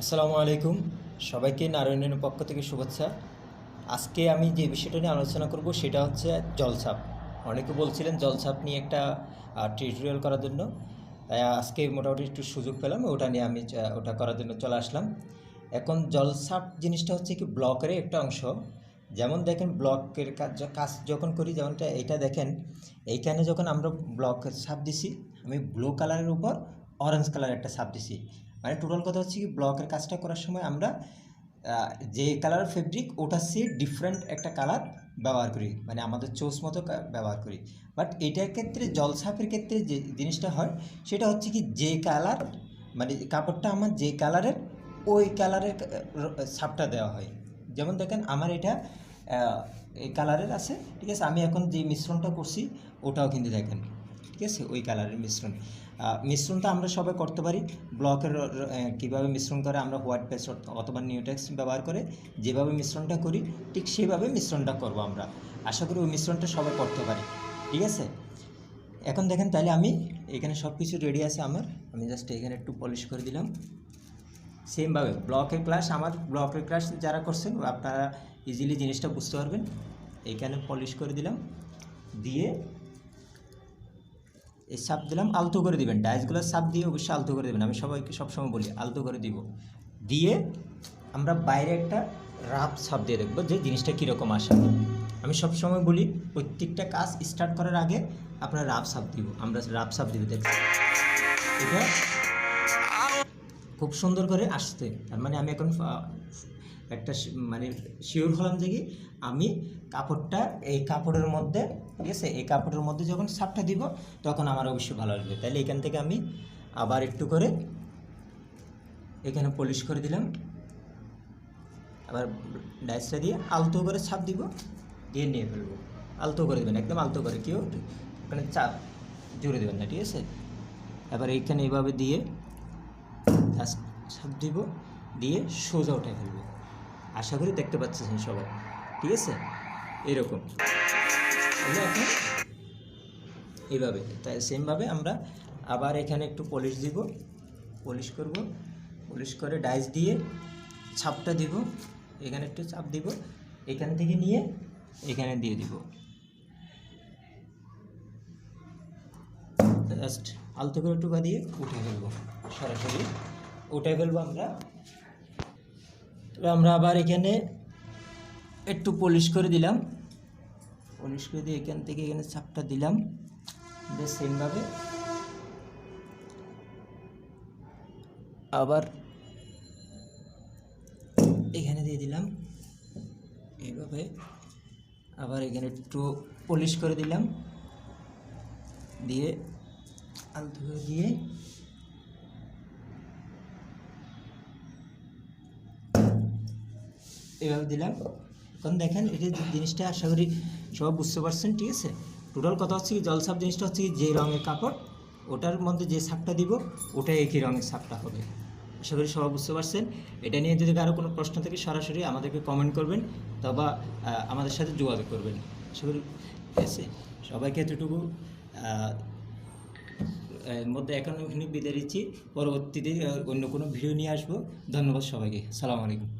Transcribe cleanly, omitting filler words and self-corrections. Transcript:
আসসালামু আলাইকুম। সবাইকে নারায়ণের পক্ষ থেকে শুভেচ্ছা। আজকে আমি যে বিষয়টা নিয়ে আলোচনা করব সেটা হচ্ছে জলছাপ। অনেকে বলছিলেন জলছাপ নিয়ে একটা টিউটোরিয়াল করার জন্য, তাই আজকে মোটামুটি একটু সুযোগ পেলাম, ওটা নিয়ে আমি ওটা করার জন্য চলে আসলাম। এখন জলছাপ জিনিসটা হচ্ছে কি ব্লকের একটা অংশ। যেমন দেখেন ব্লকের কাজ যখন করি, যেমনটা এটা দেখেন, এইখানে যখন আমরা ব্লকের ছাপ দিছি, আমি ব্লু কালারের উপর অরেঞ্জ কালারের একটা ছাপ দিছি। মানে টোটাল কথা হচ্ছে কি ব্লকের কাজটা করার সময় আমরা যে কালার ফেব্রিক ওটা সে ডিফারেন্ট একটা কালার ব্যবহার করি, মানে আমাদের চোস মতো ব্যবহার করি। বাট এটার ক্ষেত্রে জলছাপের ক্ষেত্রে যে জিনিসটা হয় সেটা হচ্ছে কি যে কালার, মানে কাপড়টা আমার যে কালারের ওই কালারের ছাপটা দেওয়া হয়। যেমন দেখেন আমার এটা এই কালারের আছে, ঠিক আছে। আমি এখন যে মিশ্রণটা করছি ওটাও কিন্তু দেখেন, ঠিক আছে, ওই কালারের মিশ্রণটা আমরা সবাই করতে পারি। ব্লকের কীভাবে মিশ্রণ করে আমরা হোয়াইট পেস্ট অথবা নিউটেক্স ব্যবহার করে যেভাবে মিশ্রণটা করি ঠিক সেভাবে মিশ্রণটা করব আমরা। আশা করি ওই মিশ্রণটা সবাই করতে পারি, ঠিক আছে। এখন দেখেন তাহলে আমি এখানে সব কিছু রেডি আছে আমার, আমি জাস্ট এখানে একটু পলিশ করে দিলাম। সেমভাবে ব্লকের ক্লাস যারা করছেন আপনারা ইজিলি জিনিসটা বুঝতে পারবেন। এইখানে পলিশ করে দিলাম, দিয়ে এই সাপ দিলাম, আলতো করে দিবেন। ডাইসগুলোর সাপ দিয়ে অবশ্যই আলতো করে দেবেন, আমি সবাইকে সবসময় বলি আলতো করে দিব। দিয়ে আমরা বাইরে একটা রাফ সাপ দিয়ে দেখবো যে জিনিসটা কীরকম আসে। আমি সবসময় বলি প্রত্যেকটা কাজ স্টার্ট করার আগে আপনার রাফ সাপ দিব, আমরা রাফ সাপ দিব। দেখছি এটা খুব সুন্দর করে আসছে, তার মানে আমি এখন একটা মানে শিওর হলাম যে কি আমি কাপড়টা এই কাপড়ের মধ্যে, ঠিক আছে, এই কাপড়ের মধ্যে যখন ছাপটা দিব তখন আমার অবশ্যই ভালো লাগবে। তাহলে এখান থেকে আমি আবার একটু করে এখানে পলিশ করে দিলাম, আবার ডাইসটা দিয়ে আলতো করে ছাপ দিব, দিয়ে নিয়ে ফেলবো। আলতো করে দেবেন, একদম আলতো করে, কেউ ওখানে চাপ জুড়ে দেবেন না, ঠিক আছে। এবার এইখানে এইভাবে দিয়ে ছাপ দিব, দিয়ে সোজা উঠে ফেলবো। আশা করি দেখতে পাচ্ছেন সবাই, ঠিক আছে, এরকম এখন এইভাবে। তাই সেমভাবে আমরা আবার এখানে একটু পলিশ দিব, পলিশ করব, পলিশ করে ডাইস দিয়ে ছাপটা দিব, এখানে একটু চাপ দিব, এখান থেকে নিয়ে এখানে দিয়ে দিব, জাস্ট আলতো করে টুকা দিয়ে উঠে ফেলবো, সরাসরি উঠে ফেলবো আমরা। তবে আমরা আবার এখানে একটু পলিশ করে দিলাম, পলিশ করে দিয়ে এখান থেকে এখানে ছাপটা দিলাম, সেমভাবে আবার এখানে দিয়ে দিলাম, এইভাবে আবার এখানে একটু পলিশ করে দিলাম, দিয়ে আলতো করে দিয়ে এভাবে দিলাম। এখন দেখেন এটা জিনিসটা আশা করি সবাই বুঝতে পারছেন, ঠিক আছে। টোটাল কথা হচ্ছে কি জলছাপ জিনিসটা হচ্ছে কি যে রঙের কাপড় ওটার মধ্যে যে ছাপটা দিব ওটাই একই রঙের ছাপটা হবে। আশা করি সবাই বুঝতে পারছেন। এটা নিয়ে যদি কারো কোনো প্রশ্ন থাকে সরাসরি আমাদেরকে কমেন্ট করবেন, অথবা আমাদের সাথে যোগাযোগ করবেন। আশা করি ঠিক আছে। সবাইকে এতটুকু মধ্যে এখন বিদায় দিচ্ছি, পরবর্তীতে অন্য কোনো ভিডিও নিয়ে আসবো। ধন্যবাদ সবাইকে, সালাম আলাইকুম।